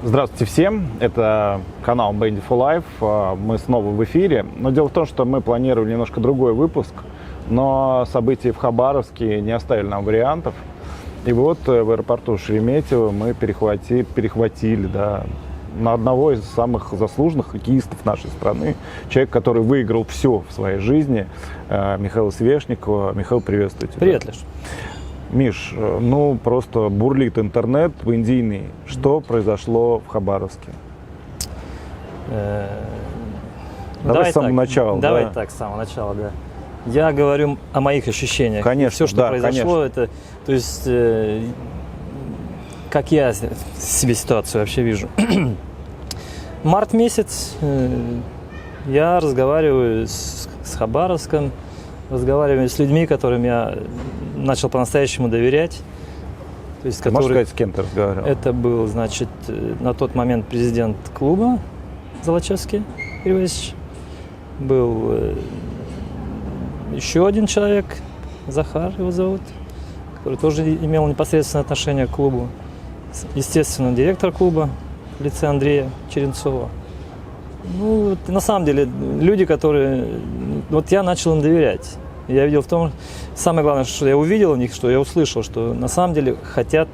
Здравствуйте всем, это канал Bandy for Life, мы снова в эфире. Но дело в том, что мы планировали немножко другой выпуск, но события в Хабаровске не оставили нам вариантов. И вот в аэропорту Шереметьево мы перехватили на одного из самых заслуженных хоккеистов нашей страны, человек, который выиграл все в своей жизни, Михаила Свешникова. Михаил, приветствую тебя. Привет, Леш. Миш, ну просто бурлит интернет в индийный. Что произошло в Хабаровске? Давай с самого начала. Давай так, с самого начала, да. Я говорю о моих ощущениях. Конечно, все, что произошло, это, то есть, как я себе ситуацию вообще вижу. Март месяц, я разговариваю с Хабаровском, разговариваю с людьми, которым я начал по-настоящему доверять. То есть, Можешь сказать, с кем ты разговаривал? Это был, значит, на тот момент президент клуба Золочевский Юрий Васильевич. Был еще один человек, Захар его зовут, который тоже имел непосредственное отношение к клубу. Естественно, директор клуба в лице Андрея Черенцова. Ну, на самом деле, люди, которые... Вот я начал им доверять. Я видел в том... Самое главное, что я увидел у них, что я услышал, что на самом деле хотят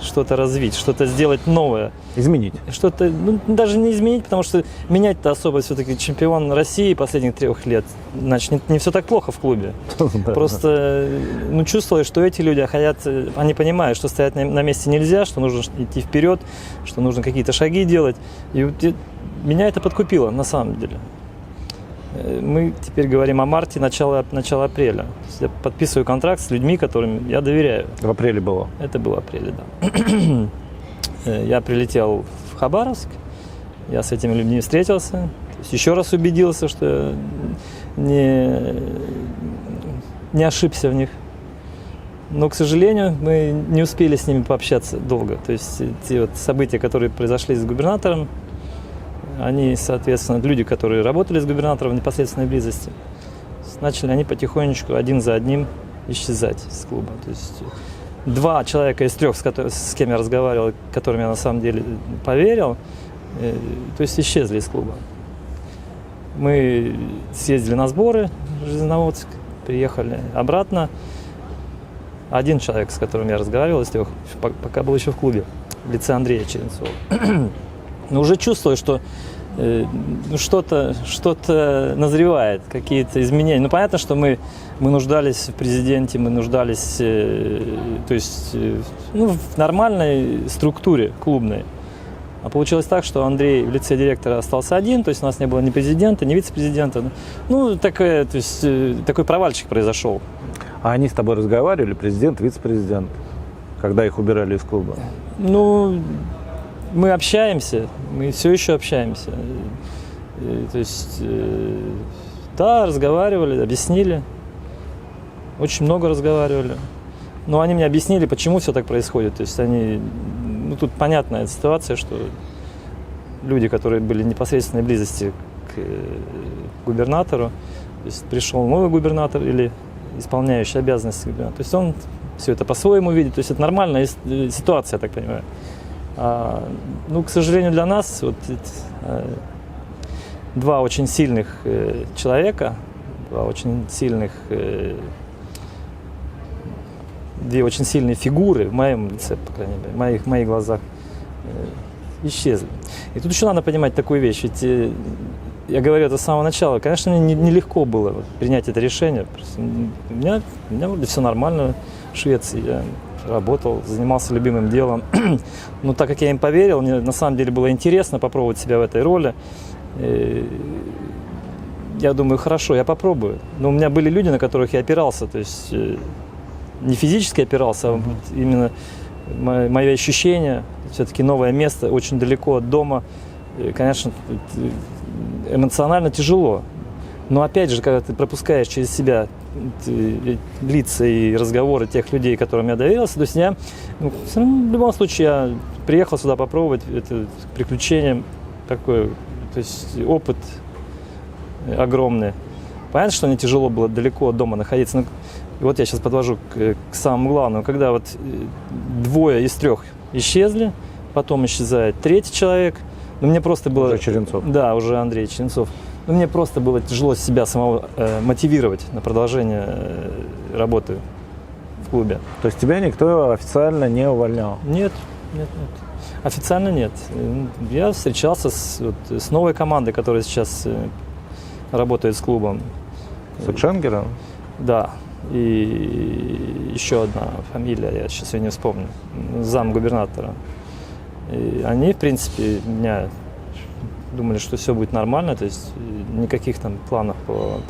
что-то развить, что-то сделать новое. Изменить. Что-то, ну, даже не изменить, потому что менять-то особо все-таки чемпион России последних 3 лет. Значит, не все так плохо в клубе. Просто чувствовалось, что эти люди хотят, они понимают, что стоять на месте нельзя, что нужно идти вперед, что нужно какие-то шаги делать. И меня это подкупило, на самом деле. Мы теперь говорим о марте, начало апреля. Я подписываю контракт с людьми, которым я доверяю. В апреле было? Это было в апреле, да. Я прилетел в Хабаровск, я с этими людьми встретился, то есть еще раз убедился, что я не ошибся в них. Но, к сожалению, мы не успели с ними пообщаться долго. То есть те вот события, которые произошли с губернатором, они, соответственно, люди, которые работали с губернатором в непосредственной близости, начали они потихонечку один за одним исчезать с клуба. То есть 2 человека из 3, с кем я разговаривал, которым я на самом деле поверил, то есть исчезли из клуба. Мы съездили на сборы в Железноводск, приехали обратно. 1 человек, с которым я разговаривал из 3, пока был еще в клубе, в лице Андрея Черенцова. Но уже чувствую, что что-то назревает, какие-то изменения. Ну, понятно, что мы нуждались в президенте, мы нуждались в нормальной структуре клубной. А получилось так, что Андрей в лице директора остался один, то есть у нас не было ни президента, ни вице-президента. Ну, такой провальчик произошел. А они с тобой разговаривали, президент, вице-президент, когда их убирали из клуба? Ну... Мы общаемся, мы все еще общаемся. То есть, да, разговаривали, объяснили. Очень много разговаривали. Но они мне объяснили, почему все так происходит. То есть тут понятная ситуация, что люди, которые были в непосредственной близости к губернатору, то есть пришел новый губернатор или исполняющий обязанности губернатора. То есть он все это по-своему видит. То есть это нормальная ситуация, я так понимаю. К сожалению для нас, 2 очень сильных человека, 2 очень сильные фигуры в моем лице, по крайней мере, в моих глазах, исчезли. И тут еще надо понимать такую вещь, ведь я говорю это с самого начала, конечно, мне нелегко было принять это решение. У меня вроде все нормально в Швеции, я работал, занимался любимым делом. Но так как я им поверил, мне на самом деле было интересно попробовать себя в этой роли. Я думаю, хорошо, я попробую. Но у меня были люди, на которых я опирался, то есть не физически опирался, а именно мои ощущения. Все-таки новое место, очень далеко от дома. конечно, эмоционально тяжело. Но опять же, когда ты пропускаешь через себя лица и разговоры тех людей, которым я доверился, то есть я, в любом случае, я приехал сюда попробовать это приключение такое, то есть опыт огромный. Понятно, что мне тяжело было далеко от дома находиться. Но вот я сейчас подвожу к самому главному. Когда вот 2 из 3 исчезли, потом исчезает 3-й человек. Но мне просто было... Уже Черенцов. Да, уже Андрей Черенцов. Но мне просто было тяжело себя самого мотивировать на продолжение работы в клубе. То есть тебя никто официально не увольнял? Нет. Официально нет. Я встречался с новой командой, которая сейчас работает с клубом. С Экшенгером? Да. И еще одна фамилия, я сейчас ее не вспомню, замгубернатора. И они, в принципе, меня думали, что все будет нормально, то есть никаких там планов,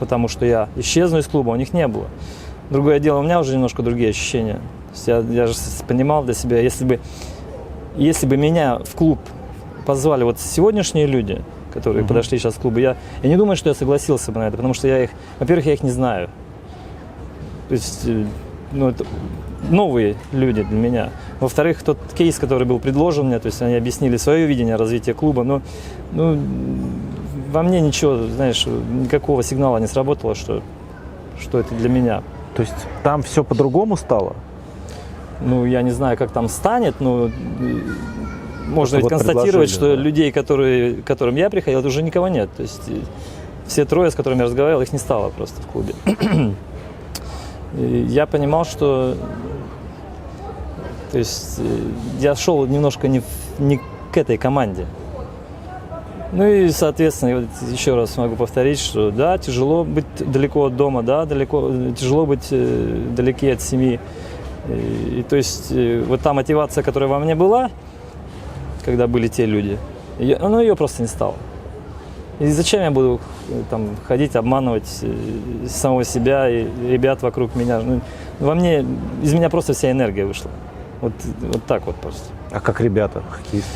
потому что я исчезну из клуба, у них не было. Другое дело, у меня уже немножко другие ощущения. То есть я же понимал для себя, если бы меня в клуб позвали вот сегодняшние люди, которые подошли сейчас к клубу, я не думаю, что я согласился бы на это, потому что во-первых, я их не знаю. То есть, это новые люди для меня. Во-вторых, тот кейс, который был предложен мне, то есть они объяснили свое видение развития клуба, но во мне ничего, знаешь, никакого сигнала не сработало, что это для меня. То есть там все по-другому стало? Я не знаю, как там станет, но можно ведь вот констатировать, что да. людей, к которым я приходил, уже никого нет. То есть все 3, с которыми я разговаривал, их не стало просто в клубе. И я понимал, что то есть, я шел немножко не к этой команде. И, соответственно, вот еще раз могу повторить, что да, тяжело быть далеко от дома, да, тяжело быть далеки от семьи. И, то есть вот та мотивация, которая во мне была, когда были те люди, ее просто не стало. И зачем я буду там ходить, обманывать самого себя и ребят вокруг меня? Из меня просто вся энергия вышла. Вот так вот просто. А как ребята, хоккеисты?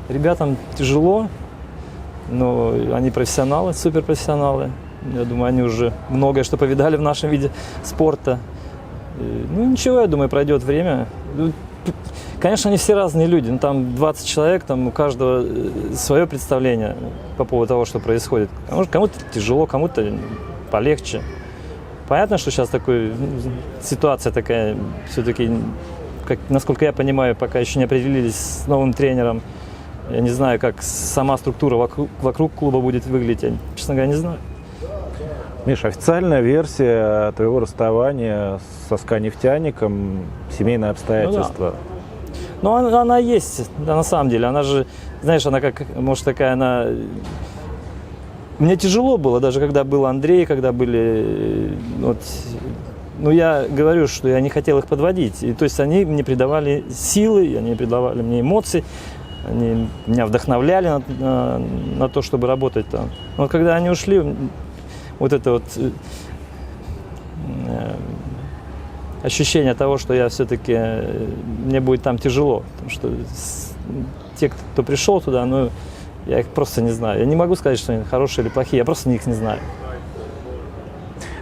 Ребятам тяжело, но они профессионалы, суперпрофессионалы. Я думаю, они уже многое что повидали в нашем виде спорта. Ничего, я думаю, пройдет время. Конечно, они все разные люди. Там 20 человек, там у каждого свое представление по поводу того, что происходит. Кому-то тяжело, кому-то полегче. Понятно, что сейчас ситуация такая, все-таки, насколько я понимаю, пока еще не определились с новым тренером. Я не знаю, как сама структура вокруг клуба будет выглядеть. Я, честно говоря, не знаю. Миш, официальная версия твоего расставания со «СКА-нефтяником» – семейные обстоятельства. Она есть, да, на самом деле. Она же, знаешь, она Мне тяжело было, даже когда был Андрей, когда были... я говорю, что я не хотел их подводить. И, то есть они мне придавали силы, они придавали мне эмоции, они меня вдохновляли на то, чтобы работать там. Но когда они ушли, ощущение того, что я все-таки, мне будет там тяжело, потому что те, кто пришел туда, я их просто не знаю. Я не могу сказать, что они хорошие или плохие, я просто их не знаю.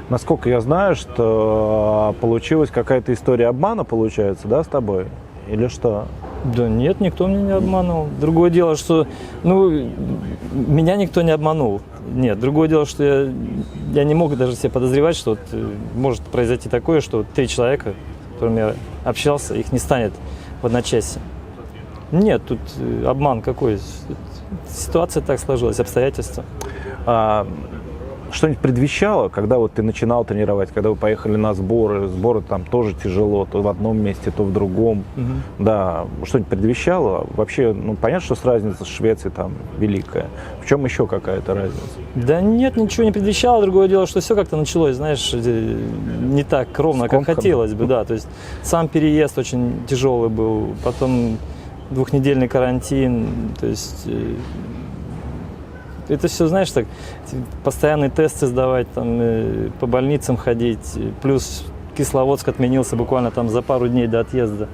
Насколько я знаю, что получилась какая-то история обмана, получается, да, с тобой? Или что? Да нет, никто меня не обманул. Другое дело, что меня никто не обманул. Нет, другое дело, что я не мог даже себе подозревать, что может произойти такое, что 3 человека, с которыми я общался, их не станет в одночасье. Нет, тут обман какой. Ситуация так сложилась, обстоятельства. Что-нибудь предвещало, когда ты начинал тренировать, когда вы поехали на сборы? Сборы там тоже тяжело, то в одном месте, то в другом. Да, что-нибудь предвещало? Вообще, понятно, что разница с Швецией там великая. В чем еще какая-то разница? Да нет, ничего не предвещало. Другое дело, что все как-то началось, знаешь, не так ровно, как хотелось бы. Да, то есть сам переезд очень тяжелый был, потом 2-недельный карантин, то есть... Это все, знаешь, так, постоянные тесты сдавать, по больницам ходить, плюс Кисловодск отменился буквально за пару дней до отъезда.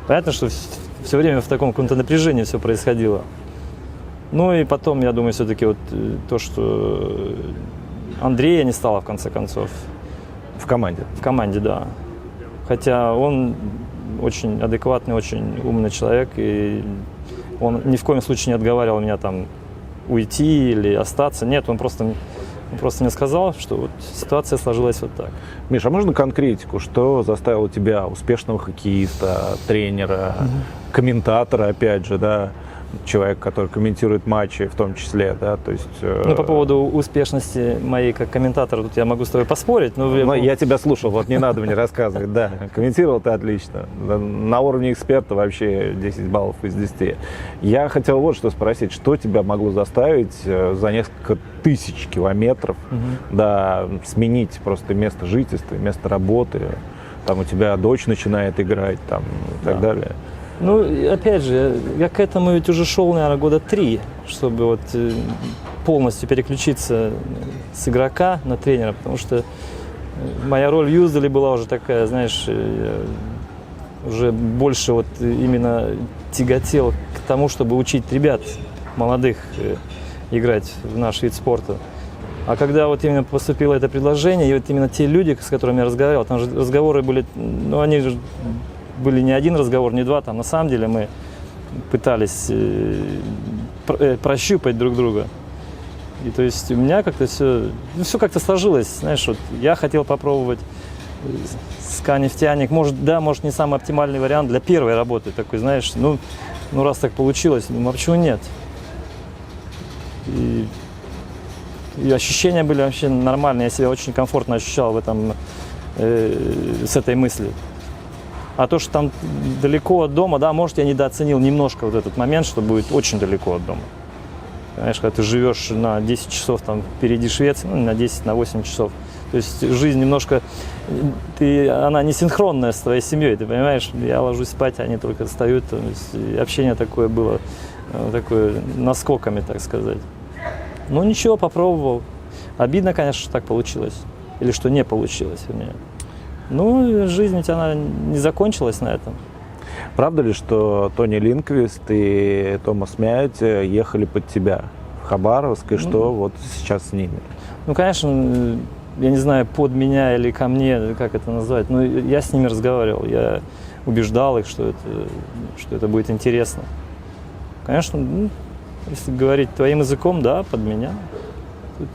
Понятно, что все время в таком каком-то напряжении все происходило. Ну и потом, я думаю, все-таки вот то, что Андрея не стало в конце концов. В команде? В команде, да. Хотя он очень адекватный, очень умный человек, и он ни в коем случае не отговаривал меня там уйти или остаться. Нет, он просто мне сказал, что вот ситуация сложилась вот так. Миша, а можно конкретику? Что заставило тебя, успешного хоккеиста, тренера, комментатора, опять же, да, человек, который комментирует матчи в том числе, да, то есть... Ну, по поводу успешности моей как комментатора, тут я могу с тобой поспорить, но... Я тебя слушал, вот не надо мне рассказывать, да, комментировал ты отлично, на уровне эксперта вообще 10 баллов из 10. Я хотел вот что спросить, что тебя могло заставить за несколько тысяч километров, да, сменить просто место жительства, место работы, там у тебя дочь начинает играть, там, и так далее? Ну, опять же, я к этому ведь уже шел, наверное, года 3, чтобы вот полностью переключиться с игрока на тренера, потому что моя роль в Юздале была уже такая, знаешь, уже больше вот именно тяготел к тому, чтобы учить ребят молодых играть в наш вид спорта. А когда вот именно поступило это предложение, и вот именно те люди, с которыми я разговаривал, там же разговоры были, ну, они же были не один разговор, не два, там на самом деле мы пытались прощупать друг друга. И то есть у меня как-то все как-то сложилось, знаешь, вот я хотел попробовать СКА-нефтяник, может, да, может не самый оптимальный вариант для первой работы, такой, знаешь, ну раз так получилось, ну а почему нет? И ощущения были вообще нормальные, я себя очень комфортно ощущал в этом, с этой мыслью. А то, что там далеко от дома, да, может, я недооценил немножко вот этот момент, что будет очень далеко от дома. Понимаешь, когда ты живешь на 10 часов там впереди Швеции, ну, на 10, на 8 часов. То есть жизнь немножко, она не синхронная с твоей семьей, ты понимаешь? Я ложусь спать, они только встают. То есть общение такое было, такое наскоками, так сказать. Ну ничего, попробовал. Обидно, конечно, что так получилось. Или что не получилось, вернее. Ну, жизнь ведь она не закончилась на этом. Правда ли, что Тони Линквист и Томас Мяйт ехали под тебя в Хабаровск, и что вот сейчас с ними? Ну, конечно, я не знаю, под меня или ко мне, как это назвать, но я с ними разговаривал, я убеждал их, что это будет интересно. Конечно, ну, если говорить твоим языком, да, под меня. Тут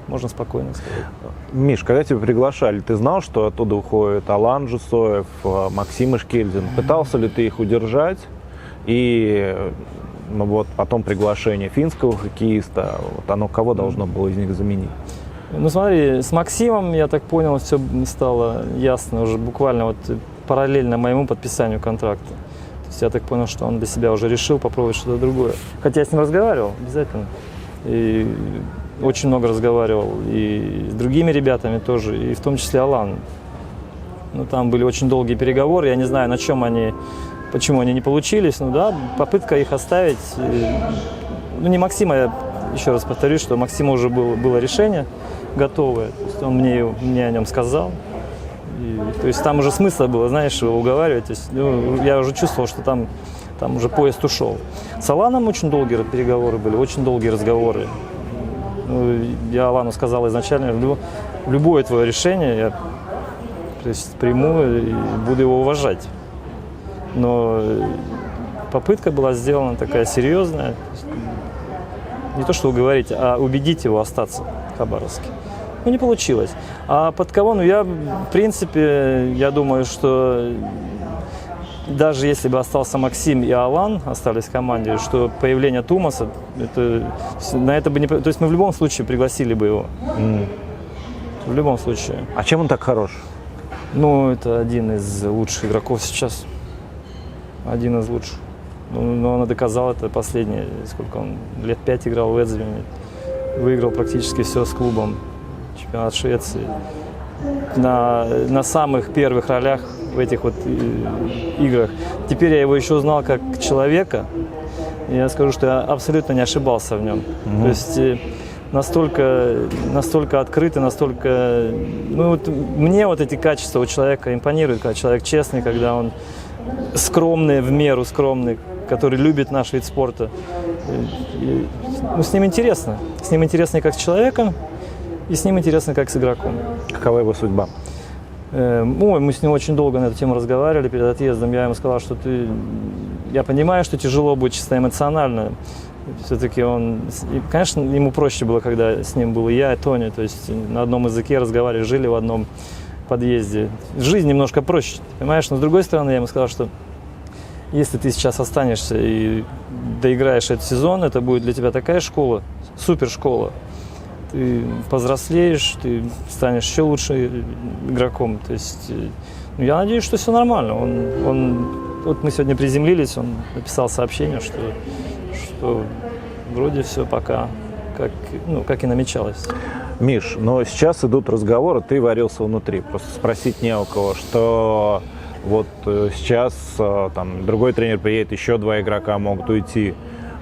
можно спокойно сказать. Миш, когда тебя приглашали, ты знал, что оттуда уходит Алан Жусоев, Максим Ишкельдин? Пытался ли ты их удержать? И ну, вот потом приглашение финского хоккеиста, вот оно кого должно было из них заменить? Ну смотри, с Максимом, я так понял, все стало ясно уже буквально вот параллельно моему подписанию контракта. То есть я так понял, что он для себя уже решил попробовать что-то другое. Хотя я с ним разговаривал обязательно. И очень много разговаривал и с другими ребятами тоже, и в том числе Алан. Ну, там были очень долгие переговоры, я не знаю, на чем они, почему они не получились. Ну да, попытка их оставить. Ну, не Максима, я еще раз повторюсь, что Максима уже было решение готовое. То есть он мне о нем сказал. И, то есть там уже смысла было, знаешь, его уговаривать. То есть, ну, я уже чувствовал, что там уже поезд ушел. С Аланом очень долгие переговоры были, очень долгие разговоры. Я Алану сказал изначально, любое твое решение я приму и буду его уважать. Но попытка была сделана такая серьезная. Не то, что уговорить, а убедить его остаться в Хабаровске. Ну, не получилось. А под кого? Ну, я, в принципе, я думаю, что даже если бы остался Максим и Алан, остались в команде, что появление Тумаса, на это бы не... То есть мы в любом случае пригласили бы его. В любом случае. А чем он так хорош? Ну, это один из лучших игроков сейчас. Один из лучших. Ну, он доказал это последние, сколько он, лет 5 играл в Эдзвине. Выиграл практически все с клубом. Чемпионат Швеции. На самых первых ролях в этих вот играх. Теперь я его еще узнал как человека. И я скажу, что я абсолютно не ошибался в нем. То есть настолько открытый, настолько... Ну, вот, мне вот эти качества у человека импонируют, когда человек честный, когда он скромный, в меру скромный, который любит наш вид спорта. Ну, с ним интересно. С ним интересно и как с человеком, и с ним интересно как с игроком. Какова его судьба? Мы с ним очень долго на эту тему разговаривали перед отъездом. Я ему сказал, что я понимаю, что тяжело будет чисто эмоционально. Все-таки конечно, ему проще было, когда с ним был и я, и Тони. То есть на одном языке разговаривали, жили в одном подъезде. Жизнь немножко проще, понимаешь? Но с другой стороны, я ему сказал, что если ты сейчас останешься и доиграешь этот сезон, это будет для тебя такая школа, супершкола. Ты повзрослеешь, ты станешь еще лучше игроком. То есть, я надеюсь, что все нормально. Вот мы сегодня приземлились, он написал сообщение, что вроде все пока как и намечалось. Миш, но сейчас идут разговоры, ты варился внутри. Просто спросить не у кого, что вот сейчас там другой тренер приедет, еще 2 игрока могут уйти.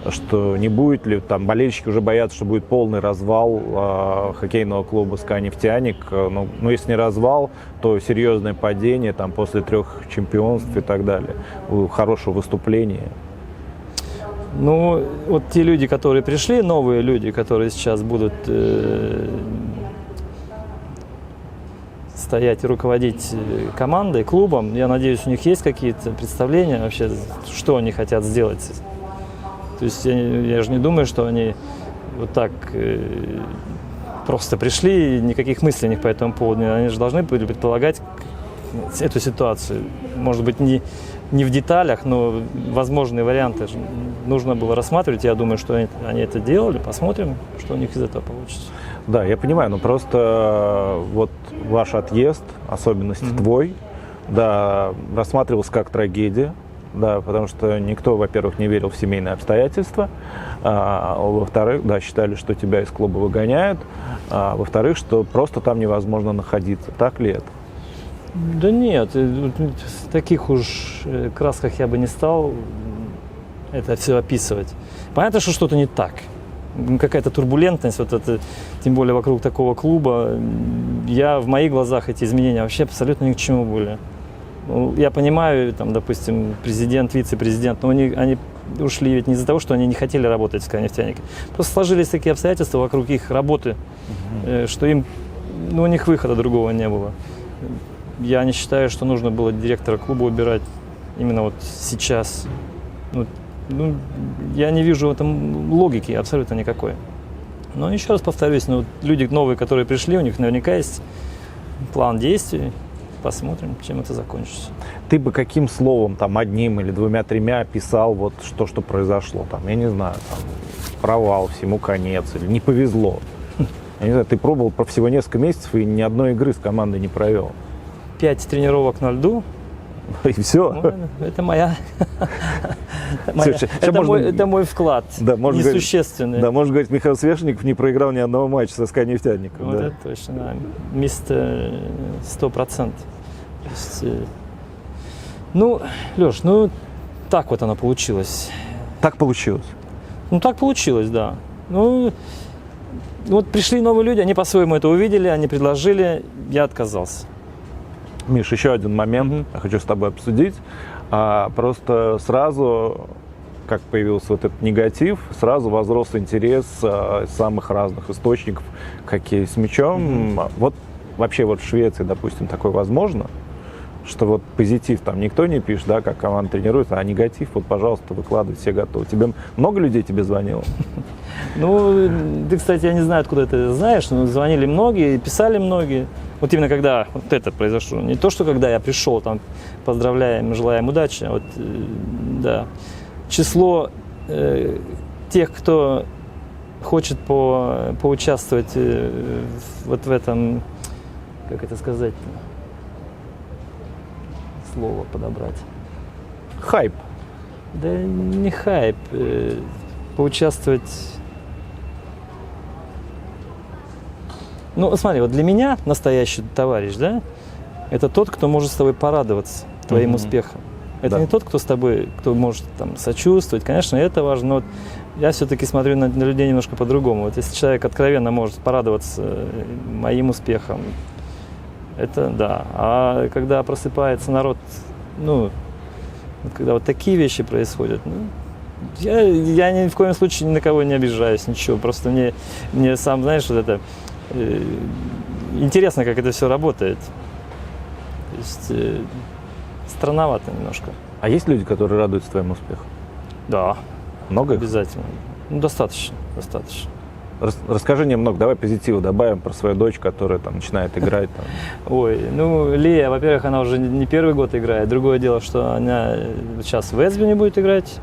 Что не будет ли, там болельщики уже боятся, что будет полный развал хоккейного клуба «СКА Нефтяник». Ну, если не развал, то серьезное падение там, после 3 чемпионств и так далее. Хорошего выступления. Ну, вот те люди, которые пришли, новые люди, которые сейчас будут стоять и руководить командой, клубом, я надеюсь, у них есть какие-то представления вообще, что они хотят сделать. То есть я же не думаю, что они вот так просто пришли, и никаких мыслей у них по этому поводу. Они же должны были предполагать эту ситуацию. Может быть, не в деталях, но возможные варианты нужно было рассматривать. Я думаю, что они это делали. Посмотрим, что у них из этого получится. Да, я понимаю, но просто вот ваш отъезд, особенности твой, да, рассматривался как трагедия. Да, потому что никто, во-первых, не верил в семейные обстоятельства, во-вторых, да, считали, что тебя из клуба выгоняют, во-вторых, что просто там невозможно находиться. Так ли это? Да нет, в таких уж красках я бы не стал это все описывать. Понятно, что что-то не так. Какая-то турбулентность, вот это, тем более вокруг такого клуба. В моих глазах эти изменения вообще абсолютно ни к чему были. Я понимаю, там, допустим, президент, вице-президент, но они ушли ведь не из-за того, что они не хотели работать в «СКА Нефтяник. Просто сложились такие обстоятельства вокруг их работы, что у них выхода другого не было. Я не считаю, что нужно было директора клуба убирать именно вот сейчас. Я не вижу в этом логики абсолютно никакой. Но еще раз повторюсь, люди новые, которые пришли, у них наверняка есть план действий. Посмотрим, чем это закончится. Ты бы каким словом, там, 1 или 2-3 описал вот что произошло? Там, я не знаю, там, провал, всему конец, или не повезло? Я не знаю, ты пробовал всего несколько месяцев и ни одной игры с командой не провел. 5 тренировок на льду. И все? Это моя. Это мой вклад, несущественный. Да, можно говорить, Михаил Свешников не проиграл ни одного матча со «СКА Нефтяником. Вот это точно, да. 100%. Леш, так вот оно получилось. Так получилось? Так получилось, да. Вот пришли новые люди, они по-своему это увидели, они предложили, я отказался. Миш, еще один момент я хочу с тобой обсудить. Просто сразу, как появился вот этот негатив, сразу возрос интерес из самых разных источников к хоккею с мячом. Вот вообще вот в Швеции, допустим, такое возможно, что вот позитив там никто не пишет, да, как команда тренируется, а негатив, вот, пожалуйста, выкладывай, все готовы. Много людей тебе звонило? Ты, кстати, я не знаю, откуда ты знаешь, но звонили многие, писали многие. Вот именно когда вот это произошло. Не то, что когда я пришел, там, поздравляем, желаем удачи. Да. Число тех, кто хочет поучаствовать вот в этом, как это сказать, слово подобрать. Хайп. Да не хайп. Поучаствовать. Смотри, вот для меня настоящий товарищ, да, это тот, кто может с тобой порадоваться твоим успехом. Это не тот, кто с тобой, кто может там сочувствовать. Конечно, это важно, но я все-таки смотрю на людей немножко по-другому. Вот если человек откровенно может порадоваться моим успехом, это да. А когда просыпается народ, Вот когда вот такие вещи происходят, ну, я ни в коем случае ни на кого не обижаюсь, ничего. Просто мне сам, знаешь, вот это интересно, как это все работает. То есть странновато немножко. А есть люди, которые радуются твоему успеху? Да, Много их? обязательно. Ну, достаточно. Расскажи немного, давай позитива добавим про свою дочь, которая там начинает играть. Там. Ой, ну, Лия, во-первых, она уже не первый год играет. Другое дело, что она сейчас в Эсбине будет играть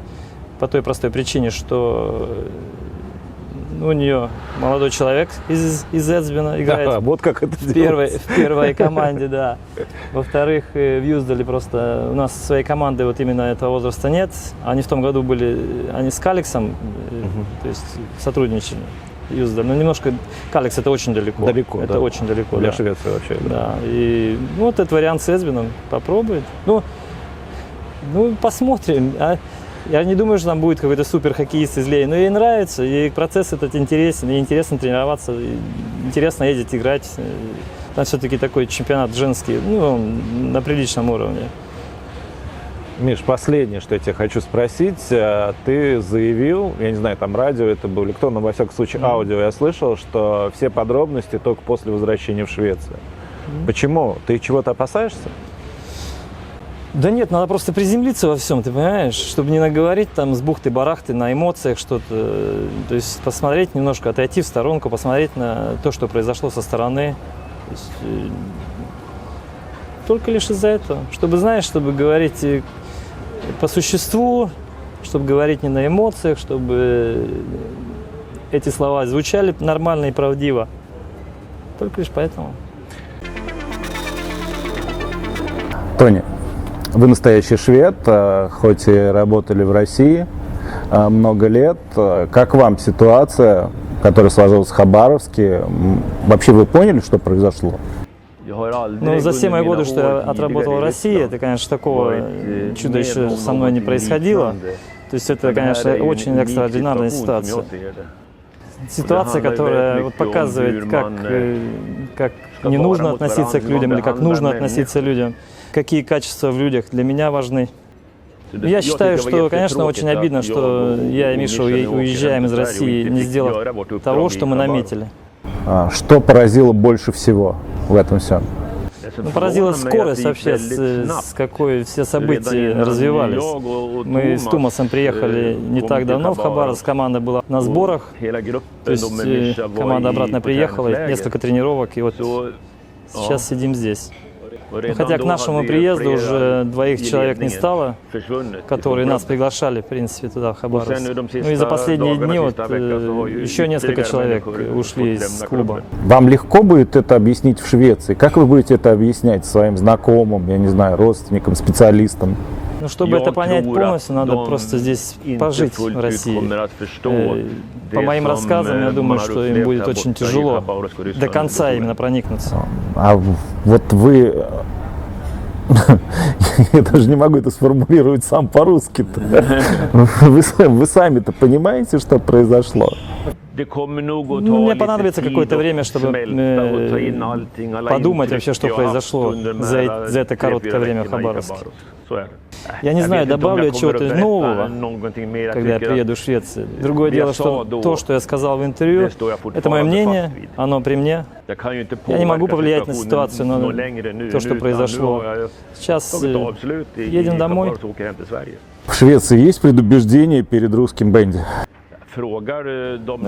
по той простой причине, что у нее молодой человек из Эсбина играет. Вот как это в первой команде, да. Во-вторых, в Юздале просто у нас своей команды вот именно этого возраста нет. Они в том году они с Каликсом, то есть сотрудничали. Юздаль. Но немножко Каликс это очень далеко. Это очень далеко. Для да. Швеции вообще. Да. И вот этот вариант с Эсбином попробует. Ну, посмотрим. Я не думаю, что там будет какой-то супер хоккеист из Леи, но ей нравится, ей процесс этот интересен, ей интересно тренироваться, интересно ездить играть. Там все-таки такой чемпионат женский, на приличном уровне. Миш, последнее, что я тебя хочу спросить. Ты заявил, я не знаю, там радио это было или кто, но во всяком случае аудио я слышал, что все подробности только после возвращения в Швецию. Почему? Ты чего-то опасаешься? Да нет, надо просто приземлиться во всем, ты понимаешь, чтобы не наговорить там с бухты-барахты на эмоциях что-то, то есть посмотреть немножко, отойти в сторонку, посмотреть на то, что произошло со стороны. То есть, только лишь из-за этого, чтобы говорить по существу, чтобы говорить не на эмоциях, чтобы эти слова звучали нормально и правдиво. Только лишь поэтому. Тони, вы настоящий швед, хоть и работали в России много лет. Как вам ситуация, которая сложилась в Хабаровске? Вообще вы поняли, что произошло? Ну, за все мои годы, что я отработал в России, это, конечно, такого чуда еще со мной не происходило. То есть это, конечно, очень экстраординарная ситуация. Ситуация, которая вот показывает, как не нужно относиться к людям или как нужно относиться к людям. Какие качества в людях для меня важны. Я считаю, что, конечно, очень обидно, что я и Миша уезжаем из России, не сделав того, что мы наметили. Что поразило больше всего в этом всем? Поразила скорость вообще, с какой все события развивались. Мы с Тумасом приехали не так давно в Хабаровск, команда была на сборах, то есть команда обратно приехала, несколько тренировок, и вот сейчас сидим здесь. Хотя к нашему приезду уже 2 человек не стало, которые нас приглашали, в принципе, туда, в Хабаровск. Ну и за последние дни вот еще несколько человек ушли из клуба. Вам легко будет это объяснить в Швеции? Как вы будете это объяснять своим знакомым, я не знаю, родственникам, специалистам? Ну, чтобы это понять полностью, надо просто здесь пожить в России. По моим рассказам, я думаю, что им будет очень тяжело до конца именно проникнуться. А вот вы... Я даже не могу это сформулировать сам по-русски-то. Вы сами-то понимаете, что произошло? Мне понадобится какое-то время, чтобы подумать вообще, что произошло за это короткое время в Хабаровске. Я не знаю, добавлю я чего-то нового, когда я приеду в Швецию. Другое дело, что то, что я сказал в интервью, это мое мнение, оно при мне. Я не могу повлиять на ситуацию, на то, что произошло. Сейчас едем домой. В Швеции есть предубеждение перед русским бенди? Ну,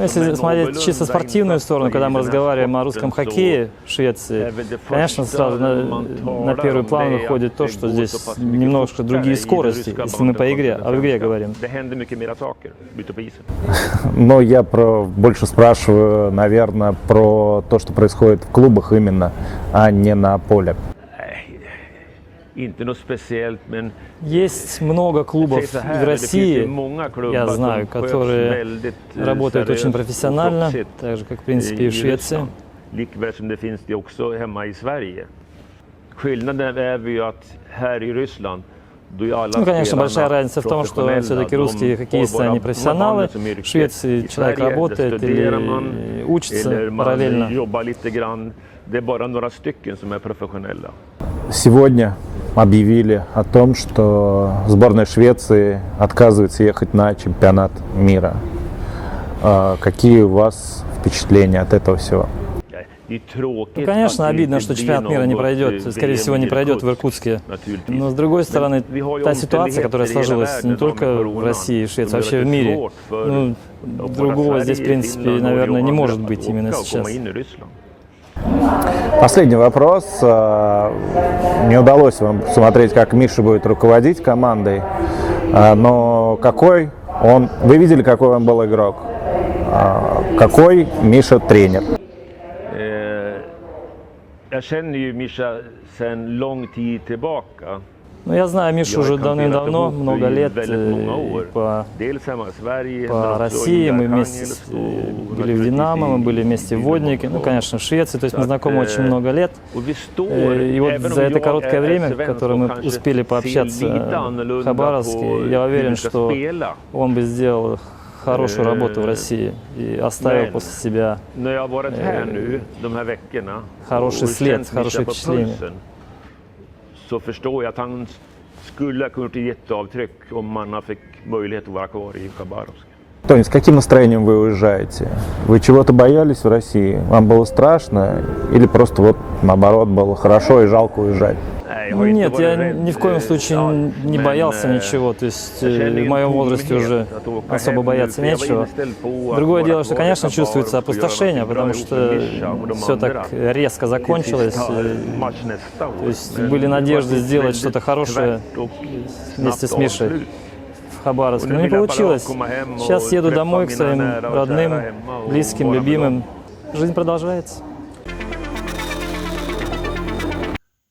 если смотреть чисто спортивную сторону, когда мы разговариваем о русском хоккее в Швеции, конечно, сразу на первый план выходит то, что здесь немножко другие скорости, если мы по игре, о игре говорим. Но я больше спрашиваю, наверное, про то, что происходит в клубах именно, а не на поле. Есть много клубов в России, я знаю, которые работают очень профессионально, так же, как, в принципе, и в Швеции. Ну, конечно, большая разница в том, что все-таки русские хоккеисты, они профессионалы. В Швеции человек работает или учится параллельно. Сегодня объявили о том, что сборная Швеции отказывается ехать на чемпионат мира. Какие у вас впечатления от этого всего? Ну, конечно, обидно, что чемпионат мира не пройдет, скорее всего, не пройдет в Иркутске. Но, с другой стороны, та ситуация, которая сложилась не только в России и Швеции, а вообще в мире, ну, другого здесь, в принципе, наверное, не может быть именно сейчас. Последний вопрос. Не удалось вам посмотреть, как Миша будет руководить командой, но какой он... Вы видели, какой он был игрок? Какой Миша тренер? Jag känner ju Mischa sedan lång tid tillbaka. Ну, я знаю Мишу уже давным-давно, много лет, по России, мы вместе были в «Динамо», мы были вместе в «Воднике», ну, конечно, в Швеции, то есть мы знакомы очень много лет. И вот за это короткое время, которое мы успели пообщаться в Хабаровске, я уверен, что он бы сделал хорошую работу в России и оставил после себя хороший след, хорошее впечатление. Så förstår jag att han skulle ha kunnat ge ett avtryck om han fick möjlighet att vara kvar i Khabarovsk. Тони, с каким настроением вы уезжаете? Вы чего-то боялись в России? Вам было страшно? Или просто вот наоборот было хорошо и жалко уезжать? Нет, я ни в коем случае не боялся ничего, то есть в моем возрасте уже особо бояться нечего. Другое дело, что, конечно, чувствуется опустошение, потому что все так резко закончилось, то есть были надежды сделать что-то хорошее вместе с Мишей в Хабаровске, но не получилось. Сейчас еду домой к своим родным, близким, любимым. Жизнь продолжается.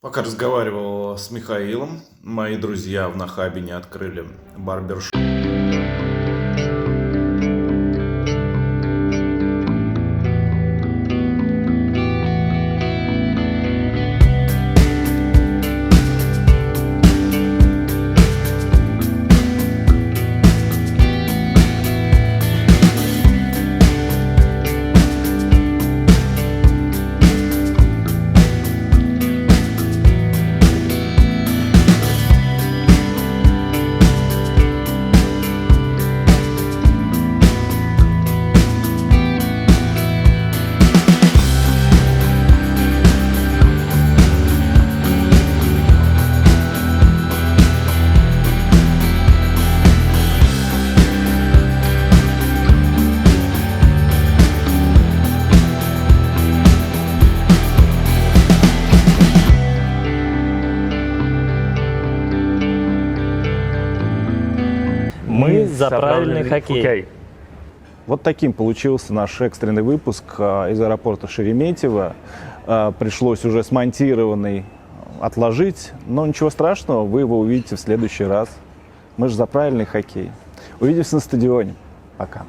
Пока разговаривал с Михаилом, мои друзья в Нахабине открыли барбершоп. Мы за правильный хоккей. Вот таким получился наш экстренный выпуск из аэропорта Шереметьево. Пришлось уже смонтированный отложить, но ничего страшного, вы его увидите в следующий раз. Мы же за правильный хоккей. Увидимся на стадионе. Пока.